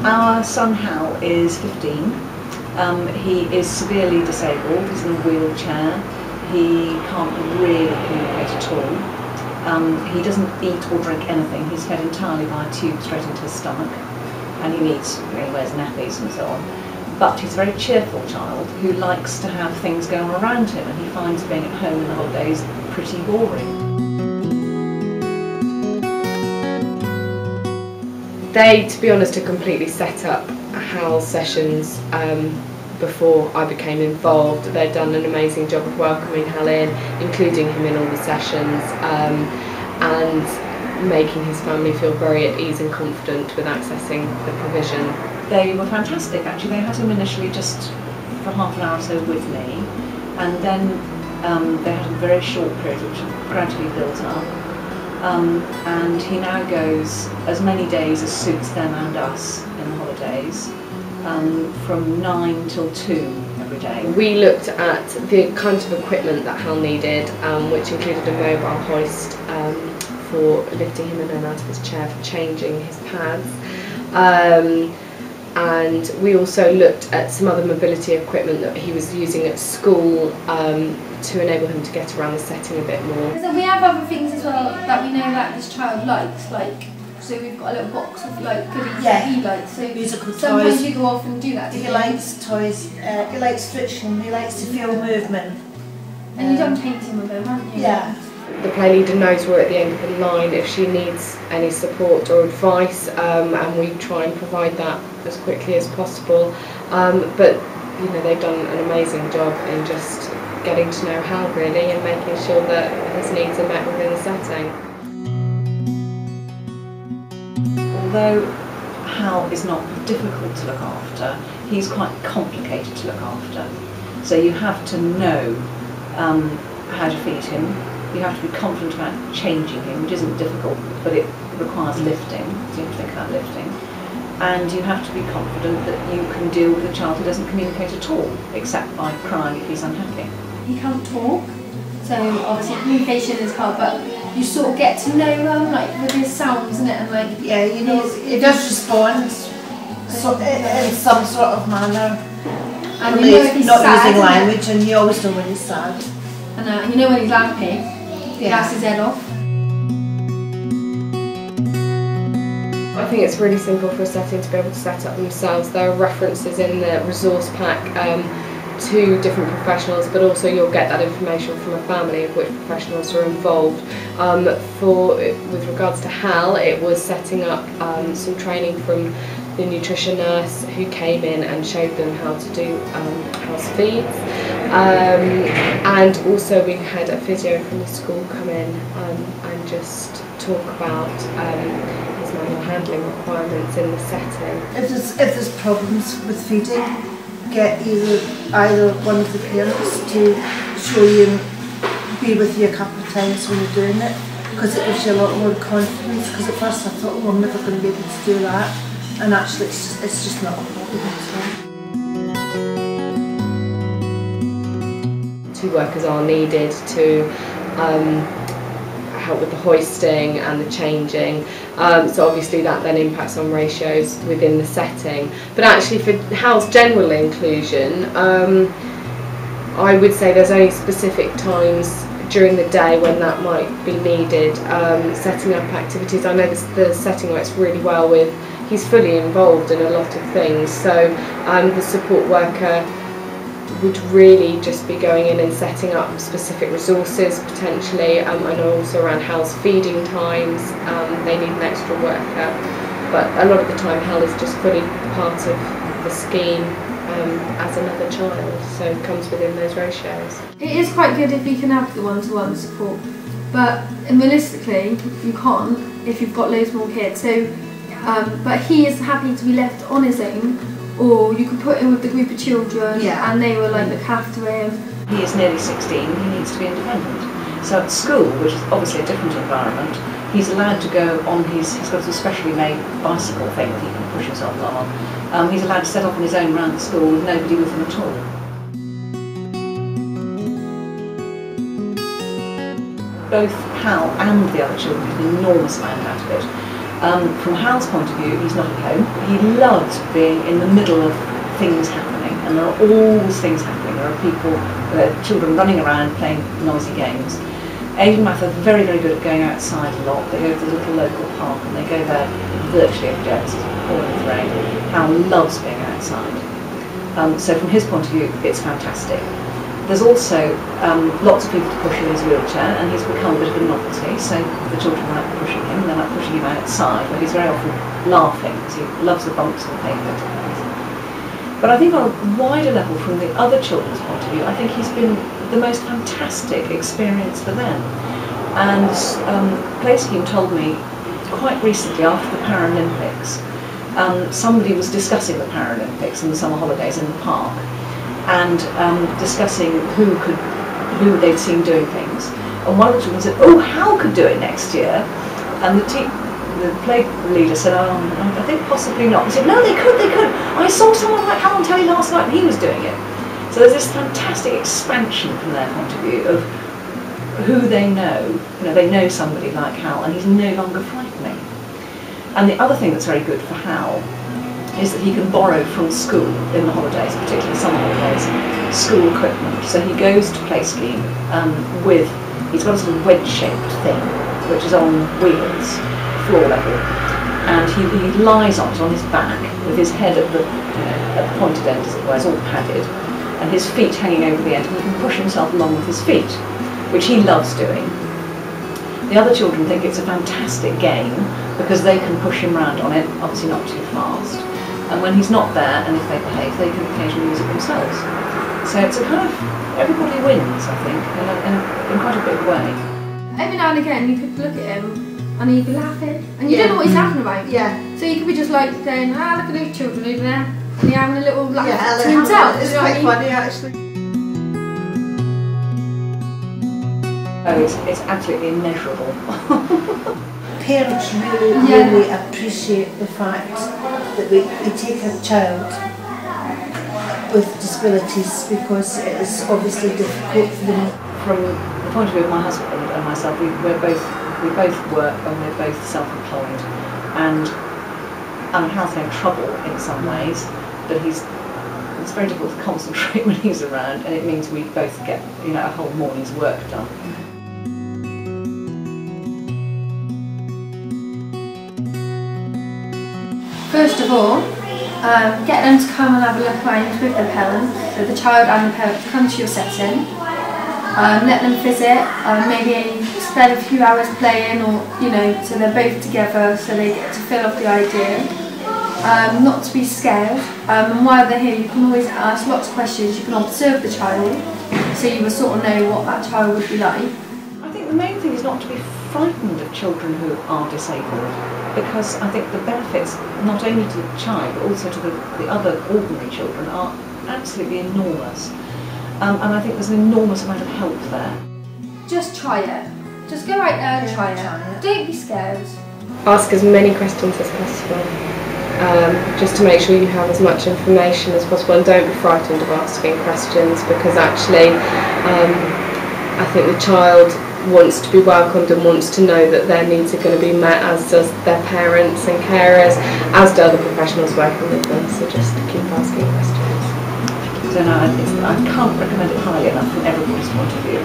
Our son Hal is 15. He is severely disabled. He's in a wheelchair. He can't really communicate at all. He doesn't eat or drink anything. He's fed entirely by a tube straight into his stomach, and he wears nappies and so on. But he's a very cheerful child who likes to have things going on around him, and he finds being at home in the holidays pretty boring. They, to be honest, had completely set up Hal's sessions before I became involved. They'd done an amazing job of welcoming Hal in, including him in all the sessions, and making his family feel very at ease and confident with accessing the provision. They were fantastic actually. They had him initially just for half an hour or so with me, and then they had a very short period which gradually built up. And he now goes as many days as suits them and us in the holidays, from 9 till 2 every day. We looked at the kind of equipment that Hal needed, which included a mobile hoist for lifting him in and out of his chair, for changing his pads. And we also looked at some other mobility equipment that he was using at school to enable him to get around the setting a bit more. So we have other things as well that we know that this child likes, so we've got a little box of goodies that he likes. So musical toys. Sometimes you go off and do that. He likes toys, he likes friction, he likes to feel movement. And you've done painting with him, haven't you? Yeah. The play leader knows we're at the end of the line if she needs any support or advice, and we try and provide that as quickly as possible. But they've done an amazing job in just getting to know Hal really and making sure that his needs are met within the setting. Although Hal is not difficult to look after, he's quite complicated to look after. So you have to know how to feed him. You have to be confident about changing him, which isn't difficult, but it requires lifting, so you have to think about lifting. And you have to be confident that you can deal with a child who doesn't communicate at all, except by crying if he's unhappy. He can't talk, so obviously communication is hard, but you sort of get to know him, with his sounds, isn't it? And yeah, he does respond in some sort of manner. And you know if he's not sad, using language, and you always know when he's sad. And you know when he's happy. He laughs his head off. I think it's really simple for a setting to be able to set up themselves. There are references in the resource pack to different professionals, but also you'll get that information from a family of which professionals are involved. With regards to Hal, it was setting up some training from the nutrition nurse who came in and showed them how to do house feeds, and also we had a physio from the school come in and just talk about his manual handling requirements in the setting. If there's problems with feeding, get either one of the parents to show you and be with you a couple of times when you're doing it, because it gives you a lot more confidence. Because at first I thought, oh, I'm never going to be able to do that. And actually it's just not a problem at all. Two workers are needed to help with the hoisting and the changing, so obviously that then impacts on ratios within the setting. But actually for Hal's general inclusion, I would say there's only specific times during the day when that might be needed. Setting up activities, I know the setting works really well with. He's fully involved in a lot of things, so the support worker would really just be going in and setting up specific resources potentially. I know also around Hal's feeding times, they need an extra worker, but a lot of the time Hal is just fully part of the scheme as another child, so it comes within those ratios. It is quite good if you can have the one-to-one support, but realistically you can't if you've got loads more kids. So but he is happy to be left on his own, or you could put him with the group of children and they will look after him. He is nearly 16, he needs to be independent. So at school, which is obviously a different environment, he's allowed to go on he's got a specially made bicycle thing that he can push himself on. He's allowed to set off on his own around the school with nobody with him at all. Both Hal and the other children get an enormous amount out of it. From Hal's point of view, he's not at home. He loves being in the middle of things happening, and there are always things happening. There are people, there are children running around playing noisy games. Avonmouth are very, very good at going outside a lot. They go to the little local park and they go there virtually every day. It's pouring with rain. Hal loves being outside. So from his point of view, it's fantastic. There's also lots of people to push in his wheelchair, and he's become a bit of a novelty, so the children like pushing him, they like pushing him outside, but he's very often laughing because he loves the bumps on the pavement. But I think on a wider level, from the other children's point of view, I think he's been the most fantastic experience for them. And Playscheme told me quite recently, after the Paralympics, somebody was discussing the Paralympics and the summer holidays in the park, and discussing who they'd seen doing things. And one of the children said, "Oh, Hal could do it next year." And the play leader said, "Oh, I think possibly not." He said, "No, they could. I saw someone like Hal on telly last night and he was doing it." So there's this fantastic expansion from their point of view of who they know. You know, they know somebody like Hal, and he's no longer frightening. And the other thing that's very good for Hal is that he can borrow from school in the holidays, particularly summer holidays, school equipment. So he goes to Playscheme with, he's got a sort of wedge-shaped thing, which is on wheels, floor level, and he lies on it on his back with his head at the, at the pointed end, as it were, it's all padded, and his feet hanging over the end, and he can push himself along with his feet, which he loves doing. The other children think it's a fantastic game because they can push him round on it, obviously not too fast. And when he's not there, and if they behave, they can occasionally use it themselves. So it's a kind of, everybody wins, I think, in quite a big way. Every now and again you could look at him and he'd be laughing, and you don't know what he's laughing about. Yeah. So you could be just like saying, "Ah, look at those children over there," and you're having a little laugh Yeah, to himself. it's quite funny actually. Oh, it's absolutely immeasurable. Parents really appreciate the fact that we take a child with disabilities, because it is obviously difficult for them. From the point of view of my husband and myself, we both work and we're both self-employed, and Hal's no trouble in some ways, but it's very difficult to concentrate when he's around, and it means we both get a whole morning's work done. First of all, get them to come and have a look around with their parents, so the child and the parents come to your setting, let them visit, maybe spend a few hours playing, or so they're both together, so they get to fill off the idea. Not to be scared, and while they're here you can always ask lots of questions. You can observe the child, so you will sort of know what that child would be like. I think the main thing is not to be frightened of children who are disabled, because I think the benefits, not only to the child, but also to the other ordinary children, are absolutely enormous. And I think there's an enormous amount of help there. Just try it. Just go out there and try it. Don't be scared. Ask as many questions as possible, just to make sure you have as much information as possible, and don't be frightened of asking questions, because actually I think the child wants to be welcomed and wants to know that their needs are going to be met, as does their parents and carers, as do other professionals working with them. So just keep asking questions. So no, I can't recommend it highly enough from everybody's point of view.